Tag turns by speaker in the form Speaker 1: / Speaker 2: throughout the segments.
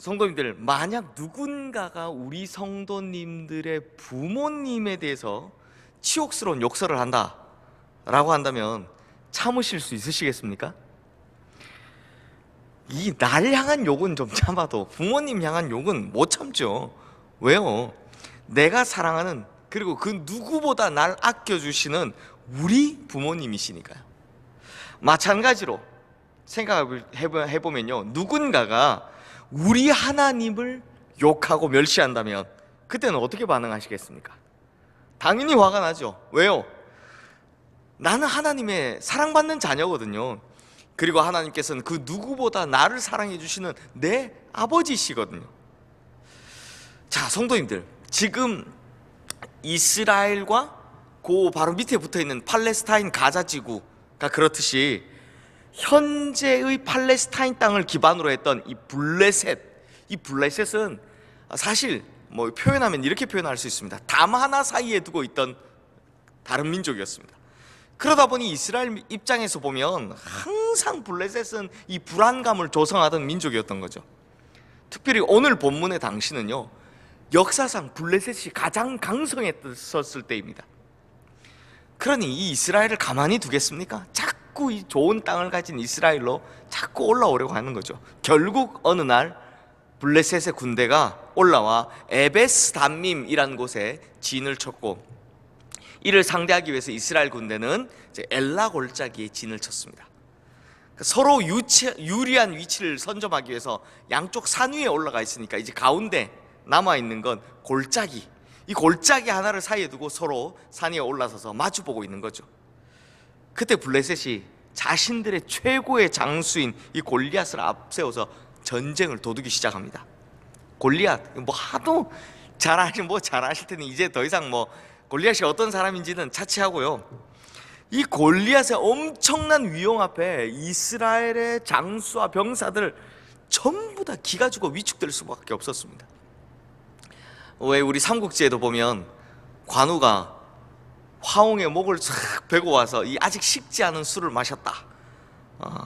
Speaker 1: 성도님들, 만약 누군가가 우리 성도님들의 부모님에 대해서 치욕스러운 욕설을 한다라고 한다면 참으실 수 있으시겠습니까? 이 날 향한 욕은 좀 참아도 부모님 향한 욕은 못 참죠. 왜요? 내가 사랑하는, 그리고 그 누구보다 날 아껴주시는 우리 부모님이시니까요. 마찬가지로 생각해보면요, 누군가가 우리 하나님을 욕하고 멸시한다면 그때는 어떻게 반응하시겠습니까? 당연히 화가 나죠. 왜요? 나는 하나님의 사랑받는 자녀거든요. 그리고 하나님께서는 그 누구보다 나를 사랑해 주시는 내 아버지시거든요. 자, 성도님들, 지금 이스라엘과 그 바로 밑에 붙어있는 팔레스타인 가자 지구가 그렇듯이 현재의 팔레스타인 땅을 기반으로 했던 이 블레셋은 사실 뭐 표현하면 이렇게 표현할 수 있습니다. 담 하나 사이에 두고 있던 다른 민족이었습니다. 그러다 보니 이스라엘 입장에서 보면 항상 블레셋은 이 불안감을 조성하던 민족이었던 거죠. 특별히 오늘 본문의 당시는요, 역사상 블레셋이 가장 강성했었을 때입니다. 그러니 이 이스라엘을 가만히 두겠습니까? 자꾸 이 좋은 땅을 가진 이스라엘로 자꾸 올라오려고 하는 거죠. 결국 어느 날 블레셋의 군대가 올라와 에베스 담밈이라는 곳에 진을 쳤고, 이를 상대하기 위해서 이스라엘 군대는 이제 엘라 골짜기에 진을 쳤습니다. 서로 유리한 위치를 선점하기 위해서 양쪽 산 위에 올라가 있으니까 이제 가운데 남아있는 건 골짜기, 이 골짜기 하나를 사이에 두고 서로 산 위에 올라서서 마주보고 있는 거죠. 그때 블레셋이 자신들의 최고의 장수인 이 골리앗을 앞세워서 전쟁을 도두기 시작합니다. 골리앗, 뭐 하도 잘 아실 테니 이제 더 이상 골리앗이 어떤 사람인지는 차치하고요, 이 골리앗의 엄청난 위용 앞에 이스라엘의 장수와 병사들 전부 다 기가 죽어 위축될 수밖에 없었습니다. 왜 우리 삼국지에도 보면 관우가 화홍의 목을 싹 베고 와서 이 아직 식지 않은 술을 마셨다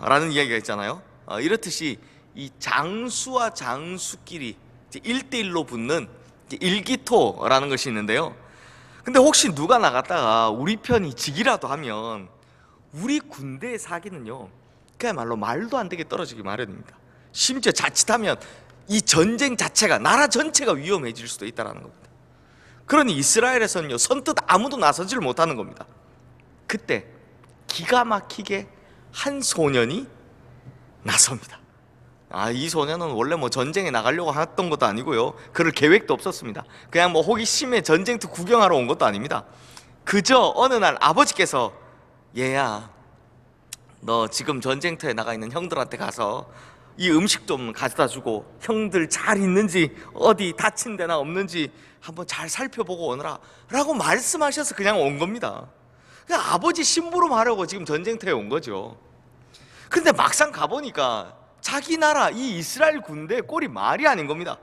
Speaker 1: 라는 이야기가 있잖아요. 이렇듯이 이 장수와 장수끼리 1대1로 붙는 일기토라는 것이 있는데요, 근데 혹시 누가 나갔다가 우리 편이 지기라도 하면 우리 군대의 사기는요, 그야말로 말도 안 되게 떨어지기 마련입니다. 심지어 자칫하면 이 전쟁 자체가, 나라 전체가 위험해질 수도 있다는 겁니다. 그러니 이스라엘에서는요, 선뜻 아무도 나서지를 못하는 겁니다. 그때 기가 막히게 한 소년이 나섭니다. 이 소년은 원래 전쟁에 나가려고 했던 것도 아니고요, 그럴 계획도 없었습니다. 그냥 호기심에 전쟁터 구경하러 온 것도 아닙니다. 그저 어느 날 아버지께서, 얘야, 너 지금 전쟁터에 나가 있는 형들한테 가서 이 음식 좀 가져다 주고 형들 잘 있는지, 어디 다친 데나 없는지 한번 잘 살펴보고 오너라 라고 말씀하셔서 그냥 온 겁니다. 그냥 아버지 심부름 하려고 지금 전쟁터에 온 거죠. 그런데 막상 가보니까 자기 나라 이 이스라엘 군대의 꼴이 말이 아닌 겁니다.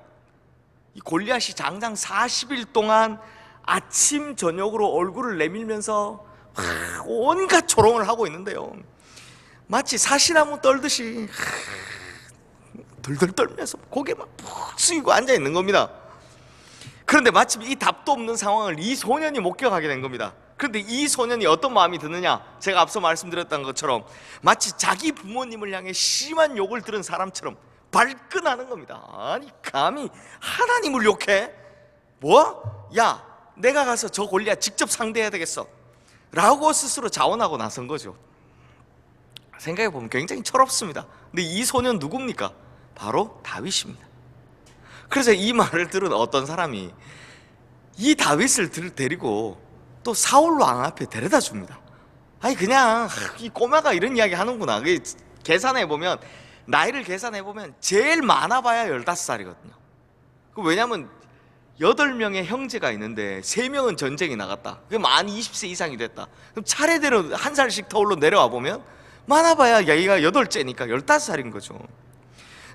Speaker 1: 이 골리앗이 장장 40일 동안 아침 저녁으로 얼굴을 내밀면서 온갖 조롱을 하고 있는데요, 마치 사시나무 떨듯이 덜덜 떨면서 고개 막 푹 숙이고 앉아 있는 겁니다. 그런데 마침 이 답도 없는 상황을 이 소년이 목격하게 된 겁니다. 그런데 이 소년이 어떤 마음이 드느냐, 제가 앞서 말씀드렸던 것처럼 마치 자기 부모님을 향해 심한 욕을 들은 사람처럼 발끈하는 겁니다. 아니, 감히 하나님을 욕해? 야, 내가 가서 저 골리앗 직접 상대해야 되겠어 라고 스스로 자원하고 나선 거죠. 생각해보면 굉장히 철없습니다. 근데 이 소년 누굽니까? 바로 다윗입니다. 그래서 이 말을 들은 어떤 사람이 이 다윗을 데리고 또 사울 왕 앞에 데려다 줍니다. 아니, 그냥 이 꼬마가 이런 이야기 하는구나. 계산해보면, 나이를 계산해보면 제일 많아봐야 15살이거든요 왜냐면 8명의 형제가 있는데 3명은 전쟁에 나갔다. 만 20세 이상이 됐다. 그럼 차례대로 한 살씩 터울로 내려와 보면 많아봐야 얘가 8째니까 15살인 거죠.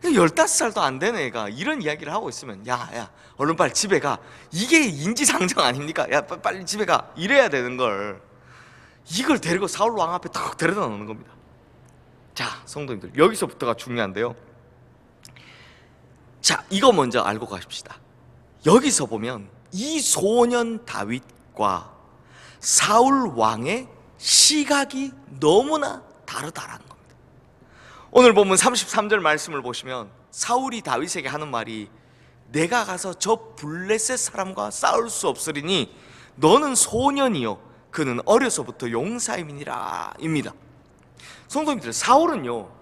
Speaker 1: 15살도 안 된 애가 이런 이야기를 하고 있으면, 야, 얼른 빨리 집에 가. 이게 인지상정 아닙니까? 야, 빨리 집에 가. 이래야 되는 걸, 이걸 데리고 사울 왕 앞에 딱 데려다 놓는 겁니다. 자, 성도님들, 여기서부터가 중요한데요, 자, 이거 먼저 알고 가십시다. 여기서 보면 이 소년 다윗과 사울 왕의 시각이 너무나 다르다라는 겁니다. 오늘 본문 33절 말씀을 보시면 사울이 다윗에게 하는 말이 내가 가서 저 블레셋 사람과 싸울 수 없으리니 너는 소년이요 그는 어려서부터 용사임이니라 입니다. 성도님들, 사울은요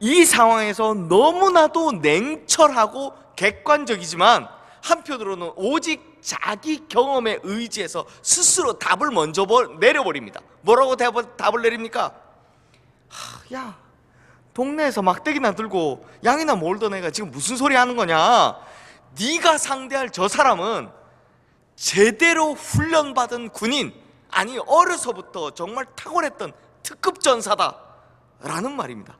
Speaker 1: 이 상황에서 너무나도 냉철하고 객관적이지만 한편으로는 오직 자기 경험에 의지해서 스스로 답을 먼저 내려버립니다. 뭐라고 답을 내립니까? 야, 동네에서 막대기나 들고 양이나 몰던 애가 지금 무슨 소리 하는 거냐? 네가 상대할 저 사람은 제대로 훈련받은 군인, 아니 어려서부터 정말 탁월했던 특급 전사다 라는 말입니다.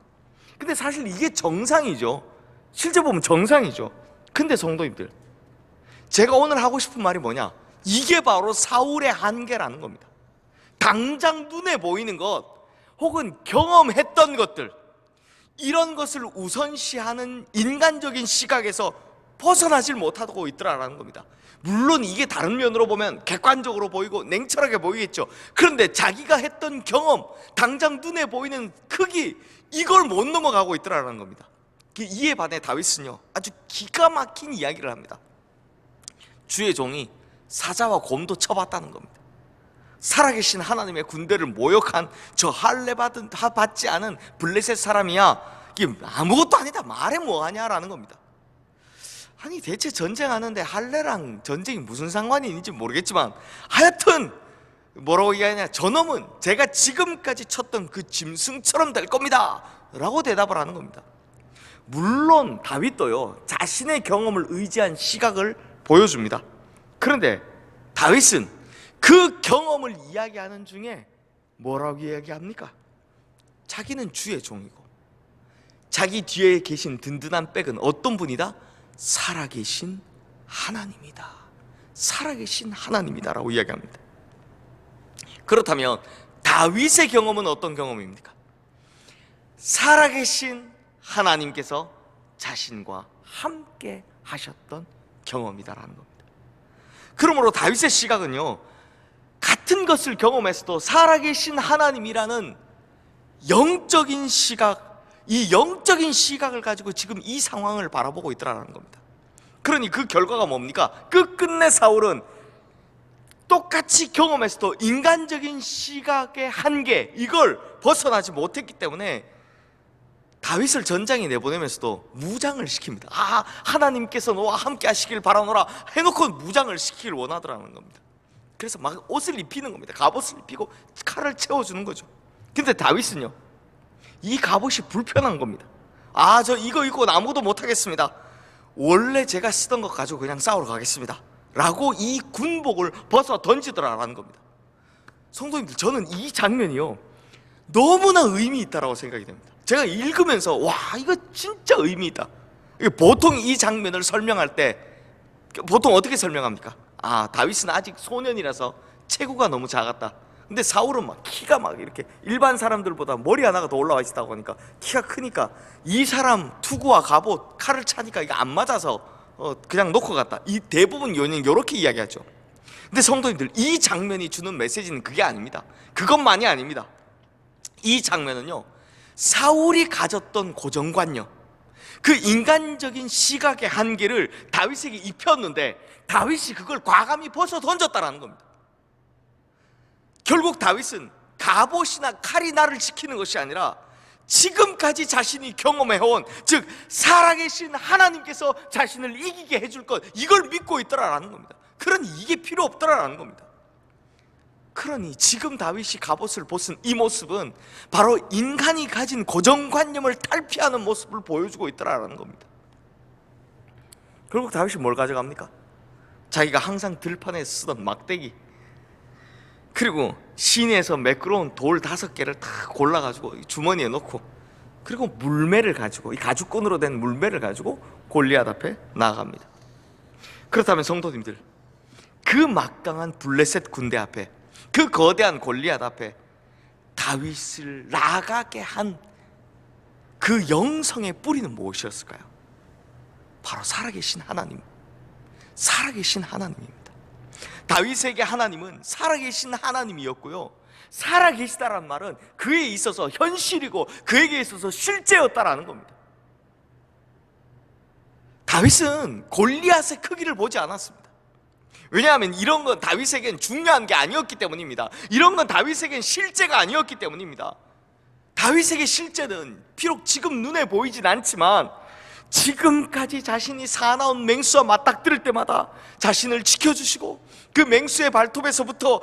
Speaker 1: 근데 사실 이게 정상이죠. 실제 보면 정상이죠. 근데 성도님들, 제가 오늘 하고 싶은 말이 뭐냐? 이게 바로 사울의 한계라는 겁니다. 당장 눈에 보이는 것 혹은 경험했던 것들, 이런 것을 우선시하는 인간적인 시각에서 벗어나질 못하고 있더라라는 겁니다. 물론 이게 다른 면으로 보면 객관적으로 보이고 냉철하게 보이겠죠. 그런데 자기가 했던 경험, 당장 눈에 보이는 크기, 이걸 못 넘어가고 있더라라는 겁니다. 이에 반해 다윗은요 아주 기가 막힌 이야기를 합니다. 주의 종이 사자와 곰도 쳐봤다는 겁니다. 살아계신 하나님의 군대를 모욕한 저 할례 받지 않은 블레셋 사람이야, 이게 아무것도 아니다, 말해 뭐하냐라는 겁니다. 아니 대체 전쟁하는데 할례랑 전쟁이 무슨 상관이 있는지 모르겠지만 하여튼 뭐라고 얘기하냐, 저놈은 제가 지금까지 쳤던 그 짐승처럼 될 겁니다 라고 대답을 하는 겁니다. 물론 다윗도요 자신의 경험을 의지한 시각을 보여줍니다. 그런데 다윗은 그 경험을 이야기하는 중에 뭐라고 이야기합니까? 자기는 주의 종이고 자기 뒤에 계신 든든한 백은 어떤 분이다? 살아계신 하나님이다. 살아계신 하나님이다 라고 이야기합니다. 그렇다면 다윗의 경험은 어떤 경험입니까? 살아계신 하나님께서 자신과 함께 하셨던 경험이다라는 겁니다. 그러므로 다윗의 시각은요 같은 것을 경험했어도 살아계신 하나님이라는 영적인 시각, 이 영적인 시각을 가지고 지금 이 상황을 바라보고 있더라는 겁니다. 그러니 그 결과가 뭡니까? 끝끝내 사울은 똑같이 경험했어도 인간적인 시각의 한계, 이걸 벗어나지 못했기 때문에 다윗을 전장에 내보내면서도 무장을 시킵니다. 하나님께서 너와 함께 하시길 바라노라 해놓고 무장을 시키길 원하더라는 겁니다. 그래서 막 옷을 입히는 겁니다. 갑옷을 입히고 칼을 채워주는 거죠. 근데 다윗은요 이 갑옷이 불편한 겁니다. 저 이거 입고 아무것도 못하겠습니다. 원래 제가 쓰던 것 가지고 그냥 싸우러 가겠습니다 라고 이 군복을 벗어 던지더라라는 겁니다. 성도님들, 저는 이 장면이요 너무나 의미 있다라고 생각이 됩니다. 제가 읽으면서 와, 이거 진짜 의미 있다. 보통 이 장면을 설명할 때 보통 어떻게 설명합니까? 다윗은 아직 소년이라서 체구가 너무 작았다. 근데 사울은 막 키가 막 이렇게 일반 사람들보다 머리 하나가 더 올라와 있다고 하니까 키가 크니까 이 사람 투구와 갑옷 칼을 차니까 이게 안 맞아서 그냥 놓고 갔다. 이 대부분 요인은 이렇게 이야기하죠. 근데 성도님들, 이 장면이 주는 메시지는 그게 아닙니다. 그것만이 아닙니다. 이 장면은요 사울이 가졌던 고정관념, 그 인간적인 시각의 한계를 다윗에게 입혔는데 다윗이 그걸 과감히 벗어 던졌다라는 겁니다. 결국 다윗은 갑옷이나 칼이 나를 지키는 것이 아니라 지금까지 자신이 경험해온, 즉 살아계신 하나님께서 자신을 이기게 해줄 것, 이걸 믿고 있더라라는 겁니다. 그러니 이게 필요 없더라라는 겁니다. 그러니 지금 다윗이 갑옷을 벗은 이 모습은 바로 인간이 가진 고정관념을 탈피하는 모습을 보여주고 있더라라는 겁니다. 결국 다윗이 뭘 가져갑니까? 자기가 항상 들판에 쓰던 막대기, 그리고 시내에서 매끄러운 돌 5개를 다 골라가지고 주머니에 넣고, 그리고 물매를 가지고, 이 가죽끈으로 된 물매를 가지고 골리앗 앞에 나아갑니다. 그렇다면 성도님들, 그 막강한 블레셋 군대 앞에, 그 거대한 골리앗 앞에 다윗을 나가게 한 그 영성의 뿌리는 무엇이었을까요? 바로 살아계신 하나님, 살아계신 하나님입니다. 다윗에게 하나님은 살아계신 하나님이었고요, 살아계시다라는 말은 그에 있어서 현실이고 그에게 있어서 실제였다라는 겁니다. 다윗은 골리앗의 크기를 보지 않았습니다. 왜냐하면 이런 건 다윗에겐 중요한 게 아니었기 때문입니다. 이런 건 다윗에겐 실제가 아니었기 때문입니다. 다윗에게 실제는 비록 지금 눈에 보이진 않지만 지금까지 자신이 사나운 맹수와 맞닥뜨릴 때마다 자신을 지켜주시고 그 맹수의 발톱에서부터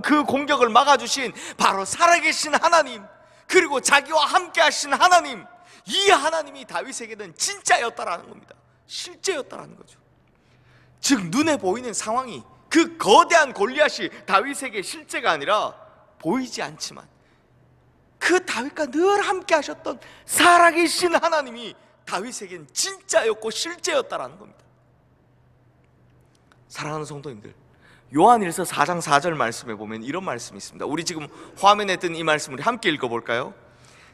Speaker 1: 그 공격을 막아주신 바로 살아계신 하나님, 그리고 자기와 함께 하신 하나님, 이 하나님이 다윗에게는 진짜였다라는 겁니다. 실제였다라는 거죠. 즉 눈에 보이는 상황이, 그 거대한 골리앗이 다윗에게 실제가 아니라 보이지 않지만 그 다윗과 늘 함께 하셨던 살아계신 하나님이 다윗에겐 진짜였고 실제였다라는 겁니다. 사랑하는 성도님들, 요한일서 4장 4절 말씀에 보면 이런 말씀이 있습니다. 우리 지금 화면에 뜬 이 말씀을 함께 읽어볼까요?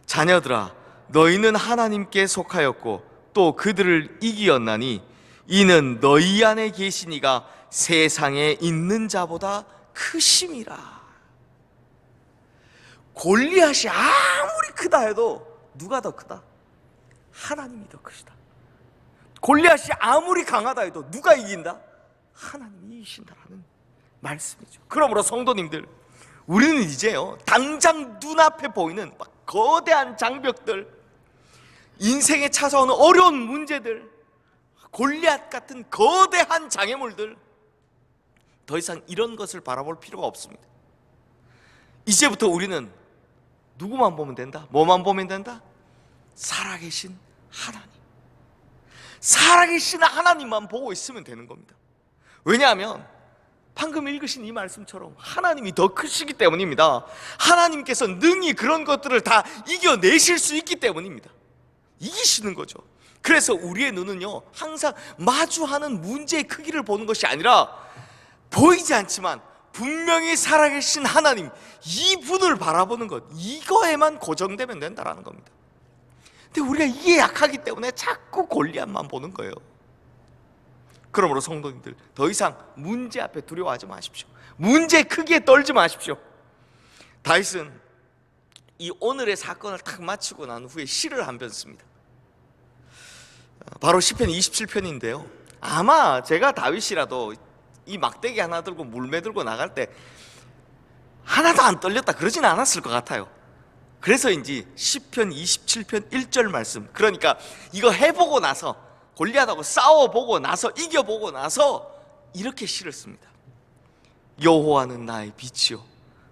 Speaker 1: 자녀들아, 너희는 하나님께 속하였고 또 그들을 이기었나니 이는 너희 안에 계신 이가 세상에 있는 자보다 크심이라. 골리앗이 아무리 크다 해도 누가 더 크다? 하나님이 더 크시다. 골리앗이 아무리 강하다 해도 누가 이긴다? 하나님이 이기신다라는 말씀이죠. 그러므로 성도님들, 우리는 이제요, 당장 눈앞에 보이는 막 거대한 장벽들, 인생에 찾아오는 어려운 문제들, 골리앗 같은 거대한 장애물들, 더 이상 이런 것을 바라볼 필요가 없습니다. 이제부터 우리는 누구만 보면 된다? 뭐만 보면 된다? 살아계신 하나님, 살아계신 하나님만 보고 있으면 되는 겁니다. 왜냐하면 방금 읽으신 이 말씀처럼 하나님이 더 크시기 때문입니다. 하나님께서 능히 그런 것들을 다 이겨내실 수 있기 때문입니다. 이기시는 거죠. 그래서 우리의 눈은요, 항상 마주하는 문제의 크기를 보는 것이 아니라 보이지 않지만 분명히 살아계신 하나님, 이분을 바라보는 것, 이거에만 고정되면 된다라는 겁니다. 근데 우리가 이게 약하기 때문에 자꾸 골리앗만 보는 거예요. 그러므로 성도님들, 더 이상 문제 앞에 두려워하지 마십시오. 문제의 크기에 떨지 마십시오. 다윗은 이 오늘의 사건을 딱 마치고 난 후에 시를 한 편 씁니다. 바로 시편 27편인데요 아마 제가 다윗이라도 이 막대기 하나 들고 물매 들고 나갈 때 하나도 안 떨렸다 그러진 않았을 것 같아요. 그래서인지 시편 27편 1절 말씀, 그러니까 이거 해보고 나서, 골리앗하고 싸워보고 나서, 이겨보고 나서 이렇게 시를 씁니다. 여호와는 나의 빛이요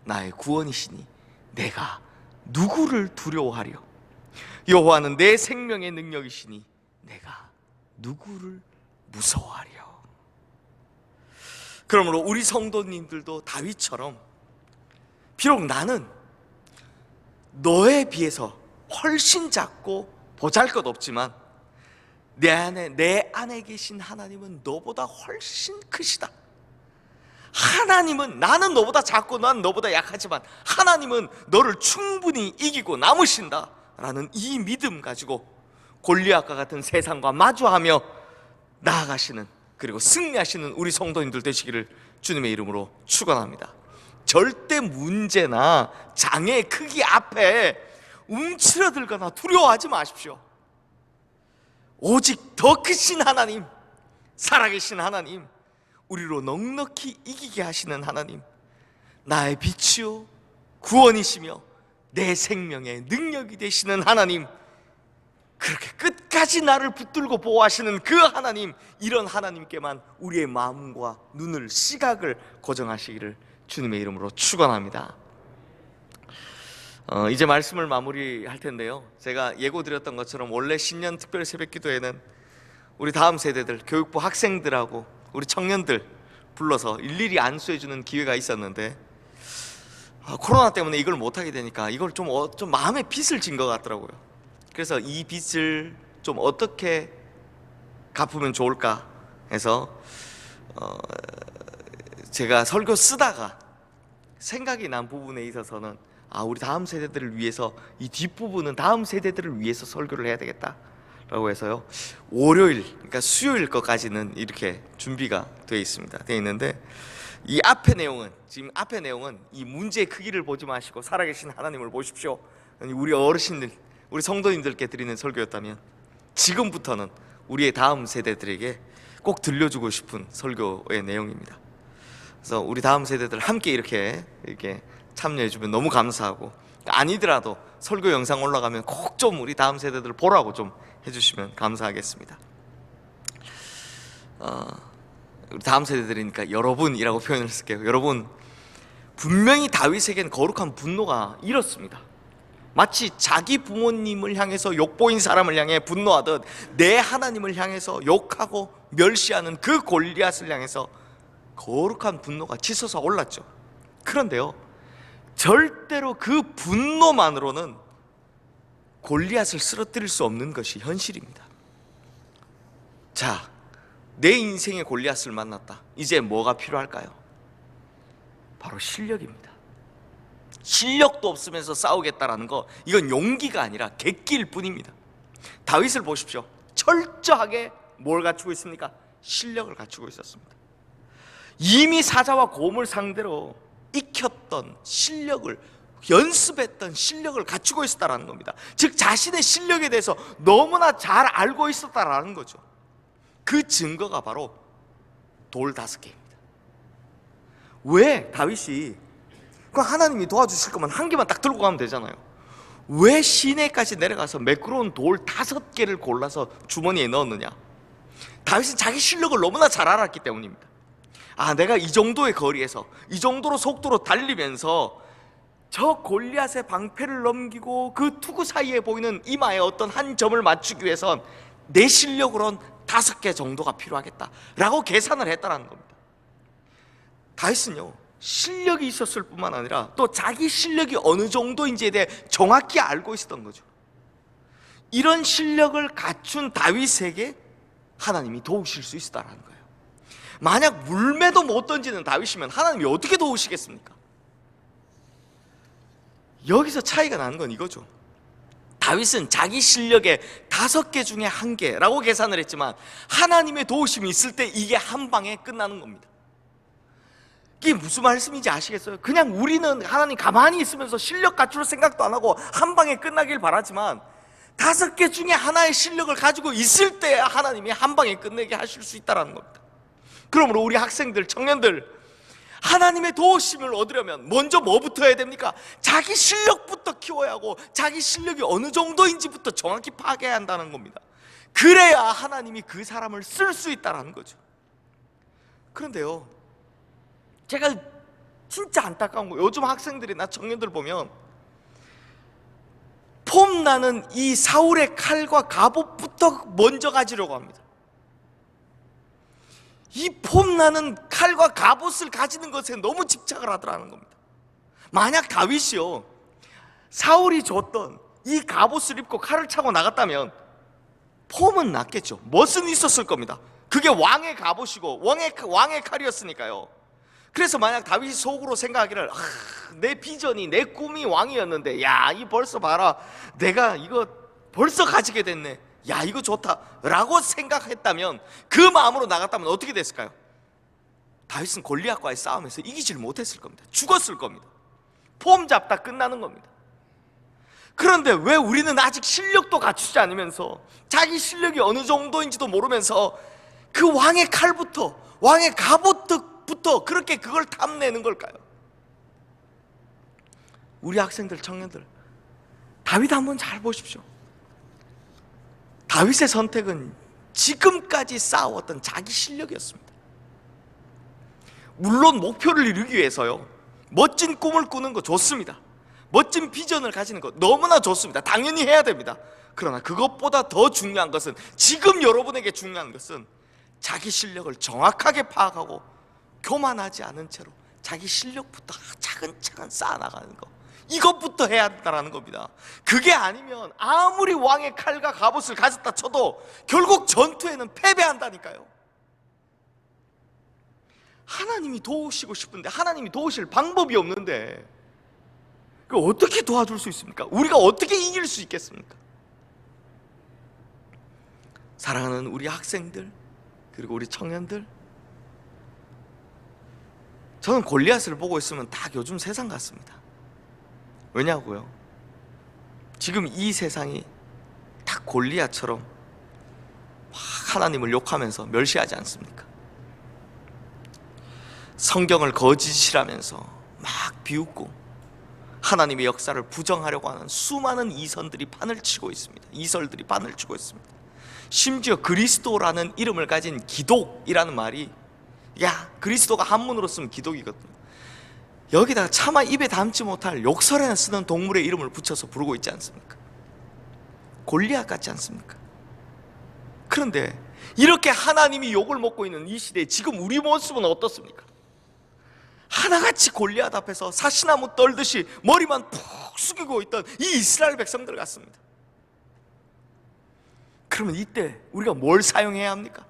Speaker 1: 나의 구원이시니 내가 누구를 두려워하려. 여호와는 내 생명의 능력이시니 내가 누구를 무서워하려. 그러므로 우리 성도님들도 다윗처럼 비록 나는 너에 비해서 훨씬 작고 보잘것없지만 내 안에 계신 하나님은 너보다 훨씬 크시다. 하나님은, 나는 너보다 작고 난 너보다 약하지만 하나님은 너를 충분히 이기고 남으신다 라는 이 믿음 가지고 골리앗과 같은 세상과 마주하며 나아가시는, 그리고 승리하시는 우리 성도님들 되시기를 주님의 이름으로 축원합니다. 절대 문제나 장애의 크기 앞에 움츠러들거나 두려워하지 마십시오. 오직 더 크신 하나님, 살아계신 하나님, 우리로 넉넉히 이기게 하시는 하나님, 나의 빛이요 구원이시며 내 생명의 능력이 되시는 하나님, 그렇게 끝까지 나를 붙들고 보호하시는 그 하나님, 이런 하나님께만 우리의 마음과 눈을, 시각을 고정하시기를 주님의 이름으로 축원합니다. 이제 말씀을 마무리할 텐데요, 제가 예고드렸던 것처럼 원래 신년 특별 새벽기도에는 우리 다음 세대들, 교육부 학생들하고 우리 청년들 불러서 일일이 안수해주는 기회가 있었는데 코로나 때문에 이걸 못하게 되니까 이걸 좀 마음에 빚을 진 것 같더라고요. 그래서 이 빚을 좀 어떻게 갚으면 좋을까 해서 제가 설교 쓰다가 생각이 난 부분에 있어서는 우리 다음 세대들을 위해서 이 뒷부분은 다음 세대들을 위해서 설교를 해야 되겠다 라고 해서요, 월요일, 그러니까 수요일 것까지는 이렇게 준비가 되어 있습니다. 되어 있는데, 이 앞의 내용은, 지금 앞의 내용은 이 문제의 크기를 보지 마시고 살아계신 하나님을 보십시오, 우리 어르신들, 우리 성도님들께 드리는 설교였다면, 지금부터는 우리의 다음 세대들에게 꼭 들려주고 싶은 설교의 내용입니다. 그래서 우리 다음 세대들 함께 이렇게 참여해주면 너무 감사하고, 아니더라도 설교 영상 올라가면 꼭 좀 우리 다음 세대들 보라고 좀 해주시면 감사하겠습니다. 우리 다음 세대들이니까 여러분이라고 표현을 쓸게요. 여러분, 분명히 다윗에겐 거룩한 분노가 일었습니다. 마치 자기 부모님을 향해서 욕보인 사람을 향해 분노하듯 내 하나님을 향해서 욕하고 멸시하는 그 골리앗을 향해서 거룩한 분노가 치솟아 올랐죠. 그런데요, 절대로 그 분노만으로는 골리앗을 쓰러뜨릴 수 없는 것이 현실입니다. 자, 내 인생의 골리앗을 만났다. 이제 뭐가 필요할까요? 바로 실력입니다. 실력도 없으면서 싸우겠다라는 거, 이건 용기가 아니라 객기일 뿐입니다. 다윗을 보십시오. 철저하게 뭘 갖추고 있습니까? 실력을 갖추고 있었습니다. 이미 사자와 곰을 상대로 익혔던 실력을, 연습했던 실력을 갖추고 있었다는 겁니다. 즉 자신의 실력에 대해서 너무나 잘 알고 있었다라는 거죠. 그 증거가 바로 돌 5개입니다. 왜 다윗이, 그 하나님이 도와주실 거면 한 개만 딱 들고 가면 되잖아요. 왜 시내까지 내려가서 매끄러운 돌 5개를 골라서 주머니에 넣었느냐? 다윗은 자기 실력을 너무나 잘 알았기 때문입니다. 아, 내가 이 정도의 거리에서 이 정도로 속도로 달리면서 저 골리앗의 방패를 넘기고 그 투구 사이에 보이는 이마에 어떤 한 점을 맞추기 위해선 내 실력으론 5개 정도가 필요하겠다 라고 계산을 했다는 겁니다. 다윗은요, 실력이 있었을 뿐만 아니라 또 자기 실력이 어느 정도인지에 대해 정확히 알고 있었던 거죠. 이런 실력을 갖춘 다윗에게 하나님이 도우실 수 있었다는 거예요. 만약 물매도 못 던지는 다윗이면 하나님이 어떻게 도우시겠습니까? 여기서 차이가 나는 건 이거죠. 다윗은 자기 실력의 5개 중에 1개라고 계산을 했지만 하나님의 도우심이 있을 때 이게 한 방에 끝나는 겁니다. 이게 무슨 말씀인지 아시겠어요? 그냥 우리는 하나님 가만히 있으면서 실력 갖출 생각도 안 하고 한 방에 끝나길 바라지만 5개 중에 하나의 실력을 가지고 있을 때 하나님이 한 방에 끝내게 하실 수 있다는 겁니다. 그러므로 우리 학생들, 청년들, 하나님의 도우심을 얻으려면 먼저 뭐부터 해야 됩니까? 자기 실력부터 키워야 하고 자기 실력이 어느 정도인지부터 정확히 파악해야 한다는 겁니다. 그래야 하나님이 그 사람을 쓸 수 있다는 거죠. 그런데요, 제가 진짜 안타까운 거, 요즘 학생들이나 청년들 보면 폼나는 이 사울의 칼과 갑옷부터 먼저 가지려고 합니다. 이 폼나는 칼과 갑옷을 가지는 것에 너무 집착을 하더라는 겁니다. 만약 다윗이요, 사울이 줬던 이 갑옷을 입고 칼을 차고 나갔다면 폼은 났겠죠. 멋은 있었을 겁니다. 그게 왕의 갑옷이고 왕의 칼이었으니까요. 그래서 만약 다윗이 속으로 생각하기를, 내 비전이, 내 꿈이 왕이었는데, 야, 이 벌써 봐라, 내가 이거 벌써 가지게 됐네, 야, 이거 좋다 라고 생각했다면, 그 마음으로 나갔다면 어떻게 됐을까요? 다윗은 골리앗과의 싸움에서 이기질 못했을 겁니다. 죽었을 겁니다. 폼 잡다 끝나는 겁니다. 그런데 왜 우리는 아직 실력도 갖추지 않으면서 자기 실력이 어느 정도인지도 모르면서 그 왕의 칼부터, 왕의 갑옷부터 그렇게 그걸 탐내는 걸까요? 우리 학생들, 청년들, 다윗 한번 잘 보십시오. 다윗의 선택은 지금까지 쌓아왔던 자기 실력이었습니다. 물론 목표를 이루기 위해서요, 멋진 꿈을 꾸는 거 좋습니다. 멋진 비전을 가지는 거 너무나 좋습니다. 당연히 해야 됩니다. 그러나 그것보다 더 중요한 것은, 지금 여러분에게 중요한 것은 자기 실력을 정확하게 파악하고 교만하지 않은 채로 자기 실력부터 차근차근 쌓아나가는 거, 이것부터 해야 한다는 겁니다. 그게 아니면 아무리 왕의 칼과 갑옷을 가졌다 쳐도 결국 전투에는 패배한다니까요. 하나님이 도우시고 싶은데 하나님이 도우실 방법이 없는데 그걸 어떻게 도와줄 수 있습니까? 우리가 어떻게 이길 수 있겠습니까? 사랑하는 우리 학생들, 그리고 우리 청년들, 저는 골리앗을 보고 있으면 딱 요즘 세상 같습니다. 왜냐고요? 지금 이 세상이 딱 골리앗처럼 막 하나님을 욕하면서 멸시하지 않습니까? 성경을 거짓이라면서 막 비웃고 하나님의 역사를 부정하려고 하는 수많은 이선들이 판을 치고 있습니다. 이설들이 판을 치고 있습니다. 심지어 그리스도라는 이름을 가진 기독이라는 말이, 야, 그리스도가 한문으로 쓰면 기독이거든요. 여기다가 차마 입에 담지 못할 욕설에 쓰는 동물의 이름을 붙여서 부르고 있지 않습니까? 골리앗 같지 않습니까? 그런데 이렇게 하나님이 욕을 먹고 있는 이 시대에 지금 우리 모습은 어떻습니까? 하나같이 골리앗 앞에서 사시나무 떨듯이 머리만 푹 숙이고 있던 이 이스라엘 백성들 같습니다. 그러면 이때 우리가 뭘 사용해야 합니까?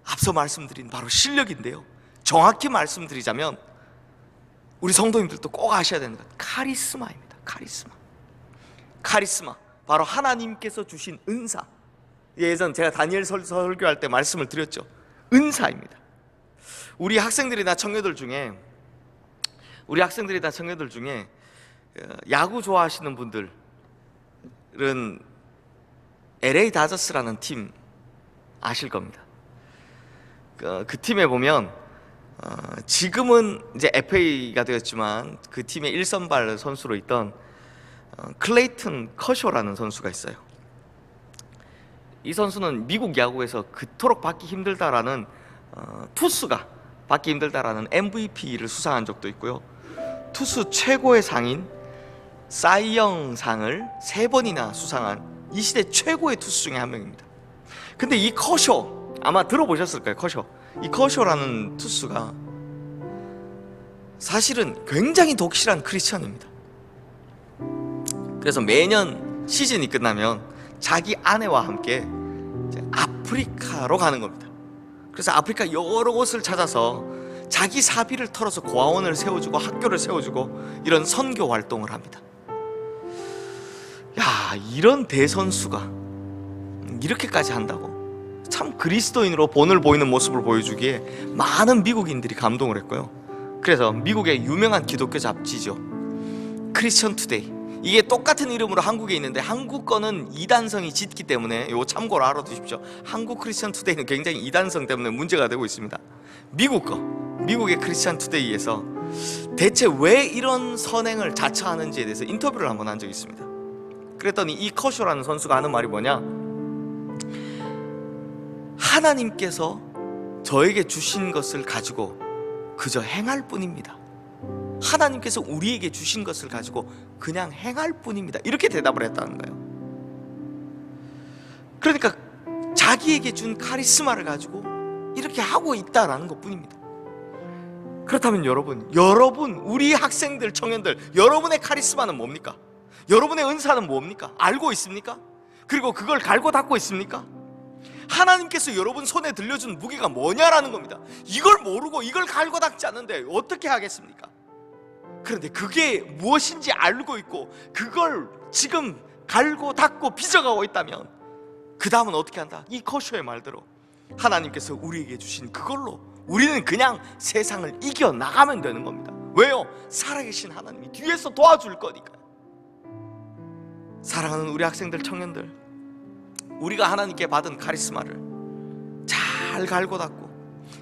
Speaker 1: 앞서 말씀드린 바로 실력인데요, 정확히 말씀드리자면 우리 성도님들도 꼭 아셔야 되는 것, 카리스마입니다. 카리스마, 바로 하나님께서 주신 은사. 예전 제가 다니엘 설교할 때 말씀을 드렸죠. 은사입니다. 우리 학생들이나 청년들 중에 야구 좋아하시는 분들은 LA 다저스라는 팀 아실 겁니다. 그 팀에 보면 지금은 이제 FA가 되었지만 그 팀의 1선발 선수로 있던 클레이튼 커쇼라는 선수가 있어요. 이 선수는 미국 야구에서 그토록 받기 힘들다라는 투수가 받기 힘들다라는 MVP를 수상한 적도 있고요, 투수 최고의 상인 사이영상을 3번이나 수상한 이 시대 최고의 투수 중에 한 명입니다. 근데 이 커쇼, 아마 들어보셨을 거예요. 이 커쇼라는 투수가 사실은 굉장히 독실한 크리스천입니다. 그래서 매년 시즌이 끝나면 자기 아내와 함께 이제 아프리카로 가는 겁니다. 그래서 아프리카 여러 곳을 찾아서 자기 사비를 털어서 고아원을 세워주고 학교를 세워주고 이런 선교 활동을 합니다. 야, 이런 대선수가 이렇게까지 한다고? 참 그리스도인으로 본을 보이는 모습을 보여주기에 많은 미국인들이 감동을 했고요. 그래서 미국의 유명한 기독교 잡지죠, 크리스천 투데이, 이게 똑같은 이름으로 한국에 있는데 한국 거는 이단성이 짙기 때문에 이거 참고로 알아두십시오. 한국 크리스천 투데이는 굉장히 이단성 때문에 문제가 되고 있습니다. 미국의 크리스천 투데이에서 대체 왜 이런 선행을 자처하는지에 대해서 인터뷰를 한번 한 적이 있습니다. 그랬더니 이 커쇼라는 선수가 하는 말이 뭐냐, 하나님께서 저에게 주신 것을 가지고 그저 행할 뿐입니다. 하나님께서 우리에게 주신 것을 가지고 그냥 행할 뿐입니다. 이렇게 대답을 했다는 거예요. 그러니까 자기에게 준 카리스마를 가지고 이렇게 하고 있다라는 것 뿐입니다. 그렇다면 여러분 우리 학생들, 청년들, 여러분의 카리스마는 뭡니까? 여러분의 은사는 뭡니까? 알고 있습니까? 그리고 그걸 갈고 닦고 있습니까? 하나님께서 여러분 손에 들려준 무게가 뭐냐라는 겁니다. 이걸 모르고 이걸 갈고 닦지 않는데 어떻게 하겠습니까? 그런데 그게 무엇인지 알고 있고 그걸 지금 갈고 닦고 빚어가고 있다면 그 다음은 어떻게 한다? 이 커쇼의 말대로 하나님께서 우리에게 주신 그걸로 우리는 그냥 세상을 이겨나가면 되는 겁니다. 왜요? 살아계신 하나님이 뒤에서 도와줄 거니까요. 사랑하는 우리 학생들, 청년들, 우리가 하나님께 받은 카리스마를 잘 갈고 닦고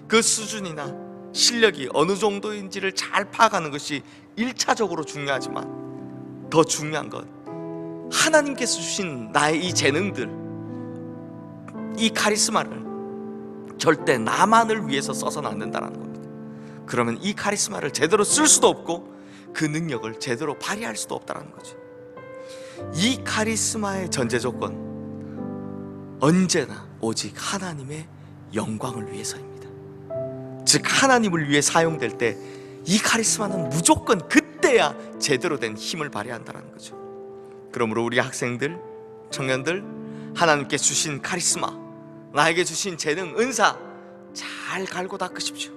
Speaker 1: 그 수준이나 실력이 어느 정도인지를 잘 파악하는 것이 1차적으로 중요하지만 더 중요한 건 하나님께서 주신 나의 이 재능들, 이 카리스마를 절대 나만을 위해서 써서는 안 된다는 겁니다. 그러면 이 카리스마를 제대로 쓸 수도 없고 그 능력을 제대로 발휘할 수도 없다는 거죠. 이 카리스마의 전제 조건, 언제나 오직 하나님의 영광을 위해서입니다. 즉 하나님을 위해 사용될 때 이 카리스마는 무조건 그때야 제대로 된 힘을 발휘한다는 거죠. 그러므로 우리 학생들, 청년들, 하나님께 주신 카리스마, 나에게 주신 재능, 은사 잘 갈고 닦으십시오.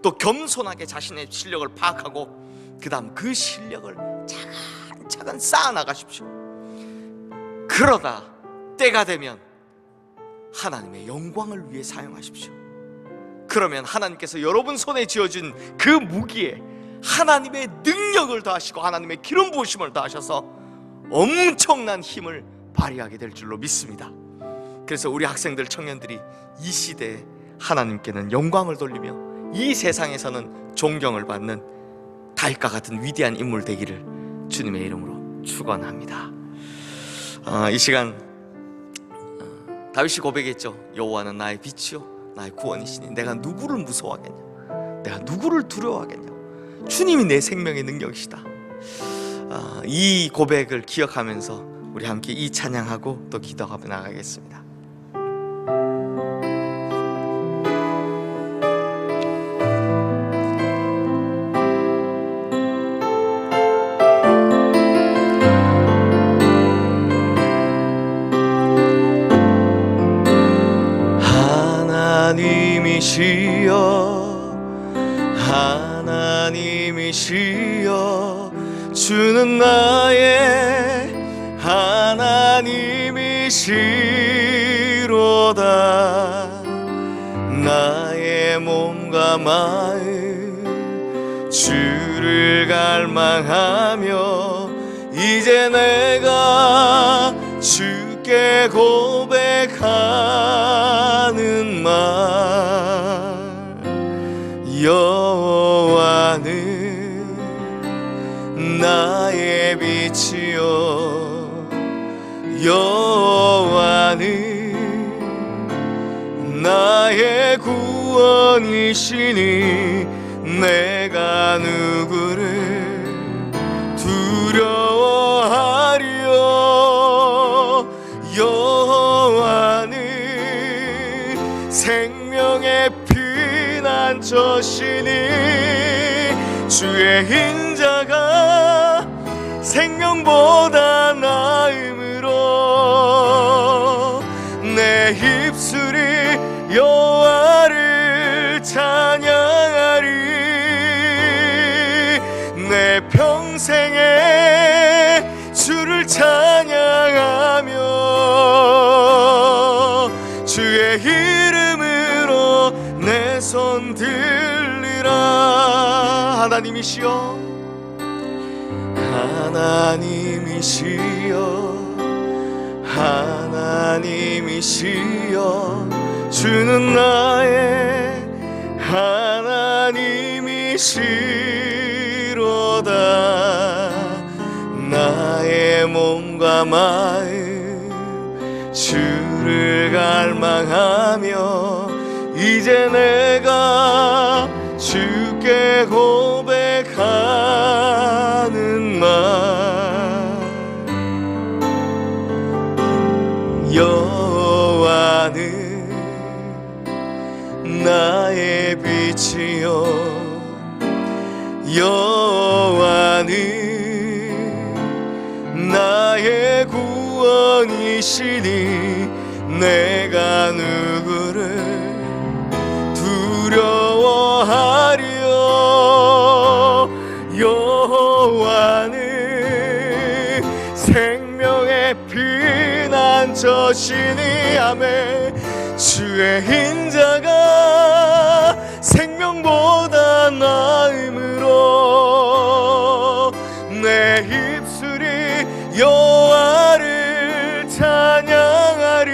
Speaker 1: 또 겸손하게 자신의 실력을 파악하고 그 다음 그 실력을 차근차근 쌓아 나가십시오. 그러다 때가 되면 하나님의 영광을 위해 사용하십시오. 그러면 하나님께서 여러분 손에 쥐어준 그 무기에 하나님의 능력을 더하시고 하나님의 기름 부으심을 더하셔서 엄청난 힘을 발휘하게 될 줄로 믿습니다. 그래서 우리 학생들, 청년들이 이 시대에 하나님께는 영광을 돌리며 이 세상에서는 존경을 받는 다윗과 같은 위대한 인물 되기를 주님의 이름으로 축원합니다. 이 시간 다윗이 고백했죠. 여호와는 나의 빛이요 나의 구원이시니 내가 누구를 무서워하겠냐, 내가 누구를 두려워하겠냐. 주님이 내 생명의 능력이시다. 이 고백을 기억하면서 우리 함께 이 찬양하고 또 기도하며 나가겠습니다. 하나님이시여 주는 나의 하나님이시로다. 나의 몸과 마음 주를 갈망하며 이제 내가 주께 고백하는 말, 여호와는 나의 빛이요 여호와는 나의 구원이시니 내가 누구를 두려워하리요. 여호와는 생명의 피난처시니 주의 인자가 생명보다 나음으로 내 입술이 여호와를 찬양하리. 내 평생에 주를 찬양하며 주의 이름으로 내 손 들리라. 하나님이시여 하나님이시여 주는 나의 하나님이시로다. 나의 몸과 마음 주를 갈망하며 이제 내가 주께 고백하는 말, 여호와는 나의 빛이요 여호와는 나의 구원이시니 내가 누구를 두려워하리요. 여호와는 생명의 피난처시니 아멘. 주의 인자가 생명보다 나음으로 내 입술이 여호와를 찬양하리.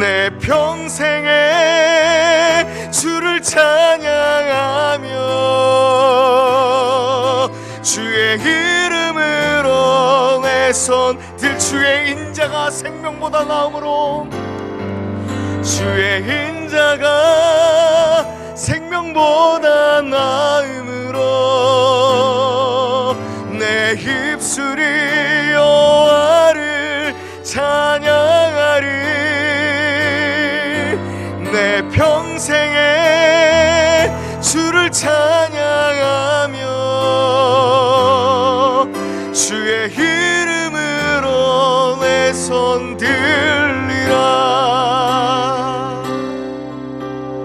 Speaker 1: 내 평생에 주를 찬양하며 주의 이름으로 내 손 들. 주의 인자가 생명보다 나음으로 주의 인자가 생명보다 나음으로 내 입술이 여호와를 찬양하리. 내 평생에 주를 찬양하며 주의